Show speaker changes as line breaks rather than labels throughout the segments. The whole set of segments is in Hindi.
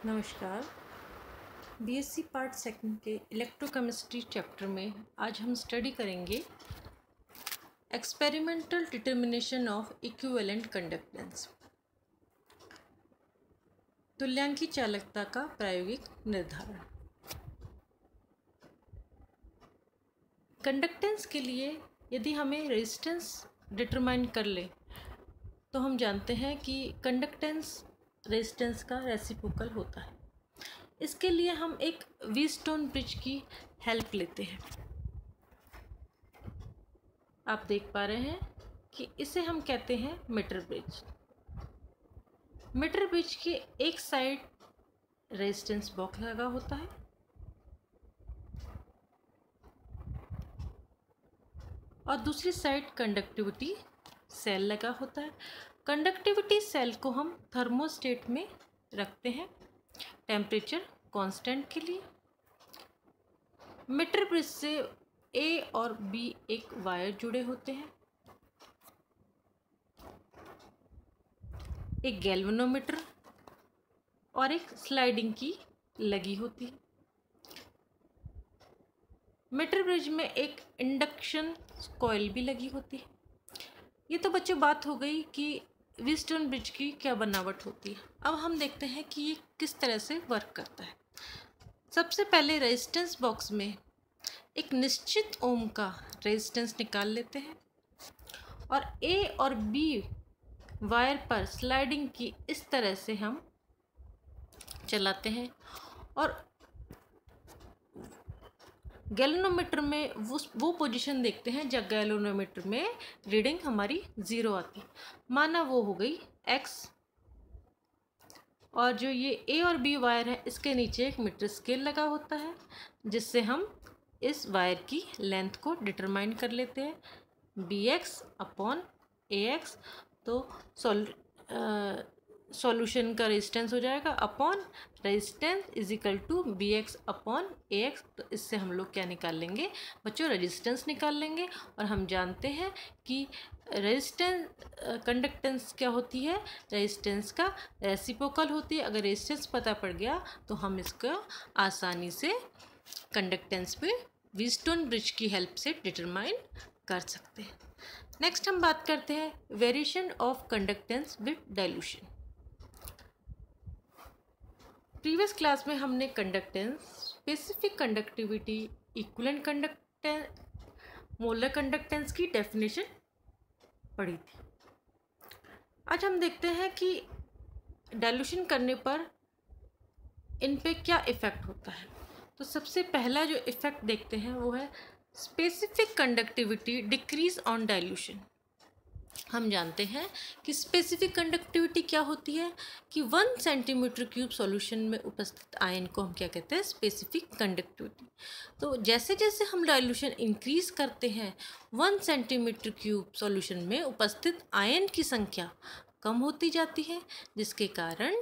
नमस्कार। बीएससी पार्ट सेकंड के इलेक्ट्रोकेमिस्ट्री चैप्टर में आज हम स्टडी करेंगे experimental determination of equivalent conductance, तुल्यांकी चालकता का प्रायोगिक निर्धारण। कंडक्टेंस के लिए यदि हमें रेजिस्टेंस डिटरमाइन कर ले तो हम जानते हैं कि कंडक्टेंस रेजिस्टेंस का रेसिप्रोकल होता है। इसके लिए हम एक व्हीटस्टोन ब्रिज की हेल्प लेते हैं। आप देख पा रहे हैं कि इसे हम कहते हैं मीटर ब्रिज। मीटर ब्रिज के एक साइड रेजिस्टेंस बॉक्स लगा होता है और दूसरी साइड कंडक्टिविटी सेल लगा होता है। कंडक्टिविटी सेल को हम थर्मोस्टेट में रखते हैं टेम्परेचर कांस्टेंट के लिए। मीटर ब्रिज से ए और बी एक वायर जुड़े होते हैं। एक गैल्वेनोमीटर और एक स्लाइडिंग की लगी होती है। मीटर ब्रिज में एक इंडक्शन कॉइल भी लगी होती है। ये तो बच्चों बात हो गई कि व्हीटस्टोन ब्रिज की क्या बनावट होती है। अब हम देखते हैं कि ये किस तरह से वर्क करता है। सबसे पहले रेजिस्टेंस बॉक्स में एक निश्चित ओम का रेजिस्टेंस निकाल लेते हैं और ए और बी वायर पर स्लाइडिंग की इस तरह से हम चलाते हैं और गैल्वेनोमीटर में वो पोजीशन देखते हैं जब गैल्वेनोमीटर में रीडिंग हमारी 0 आती है। माना वो हो गई x, और जो ये ए और बी वायर है इसके नीचे एक मीटर स्केल लगा होता है जिससे हम इस वायर की लेंथ को डिटरमाइन कर लेते हैं bx/ax। तो सॉल्यूशन का रेजिस्टेंस हो जाएगा upon resistance is equal to bx/ax। तो इससे हम लोग क्या निकाल लेंगे बच्चों, रेजिस्टेंस निकाल लेंगे। और हम जानते हैं कि रेजिस्टेंस कंडक्टेंस क्या होती है, रेजिस्टेंस का रेसिप्रोकल होती है। अगर रेजिस्टेंस पता पड़ गया तो हम इसको आसानी से कंडक्टेंस पे व्हीटस्टोन ब्रिज की हेल्प से डिटरमाइन कर सकते हैं। नेक्स्ट हम बात करते हैं variation of conductance with dilution. Previous class में हमने conductance, specific conductivity, equivalent conductance, molar conductance की डेफिनेशन पढ़ी थी। आज हम देखते हैं कि डाइल्यूशन करने पर इन पे क्या इफ़ेक्ट होता है। तो सबसे पहला जो इफ़ेक्ट देखते हैं वो है specific conductivity decrease on dilution. हम जानते हैं कि स्पेसिफिक कंडक्टिविटी क्या होती है कि 1 सेंटीमीटर क्यूब सॉल्यूशन में उपस्थित आयन को हम क्या कहते हैं, स्पेसिफिक कंडक्टिविटी। तो जैसे जैसे हम डाइल्यूशन इंक्रीज करते हैं 1 सेंटीमीटर क्यूब सॉल्यूशन में उपस्थित आयन की संख्या कम होती जाती है, जिसके कारण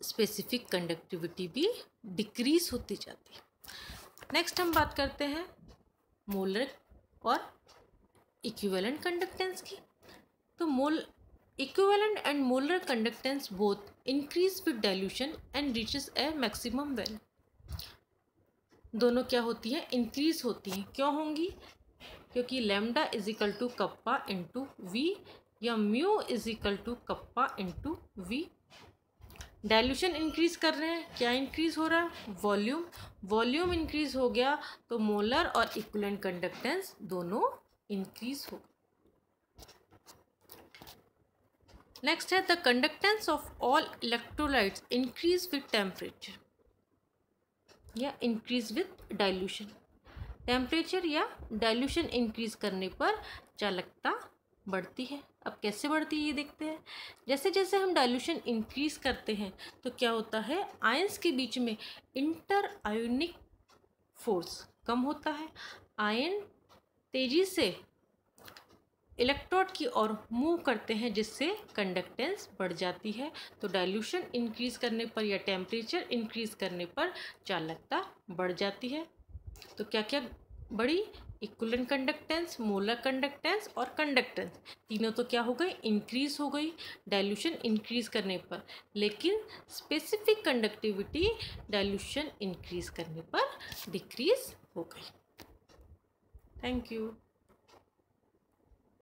स्पेसिफिक कंडक्टिविटी भी डिक्रीज होती जाती है। नेक्स्ट हम बात करते हैं मोलर और इक्विवेलेंट कंडक्टेंस की। तो equivalent and molar conductance both increase with dilution and reaches A maximum value. दोनों क्या होती हैं, इंक्रीज होती हैं। क्यों होंगी? क्योंकि lambda is equal to kappa into V या mu is equal to kappa into V. Dilution increase कर रहे हैं, क्या इंक्रीज हो रहा है, वॉल्यूम। वॉल्यूम इंक्रीज हो गया तो मोलर और इक्विवेलेंट कंडक्टेंस दोनों इंक्रीज हो। नेक्स्ट है the conductance of all electrolytes increase with temperature या इंक्रीज विद डाइल्यूशन। टेम्परेचर या डाइल्यूशन इंक्रीज करने पर चालकता बढ़ती है। अब कैसे बढ़ती है ये देखते हैं। जैसे जैसे हम डाइल्यूशन इंक्रीज करते हैं तो क्या होता है, आयंस के बीच में इंटर आयोनिक फोर्स कम होता है। आयन तेजी से इलेक्ट्रोड की ओर मूव करते हैं जिससे कंडक्टेंस बढ़ जाती है। तो डाइल्यूशन इंक्रीज करने पर या टेम्परेचर इंक्रीज करने पर चालकता बढ़ जाती है। तो क्या क्या बढ़ी, इक्विवेलेंट कंडक्टेंस, मोलर कंडक्टेंस और कंडक्टेंस तीनों तो क्या हो गई, इंक्रीज हो गई डाइल्यूशन इंक्रीज करने पर, लेकिन स्पेसिफिक कंडक्टिविटी डाइल्यूशन इंक्रीज करने पर डिक्रीज हो गई। Thank you.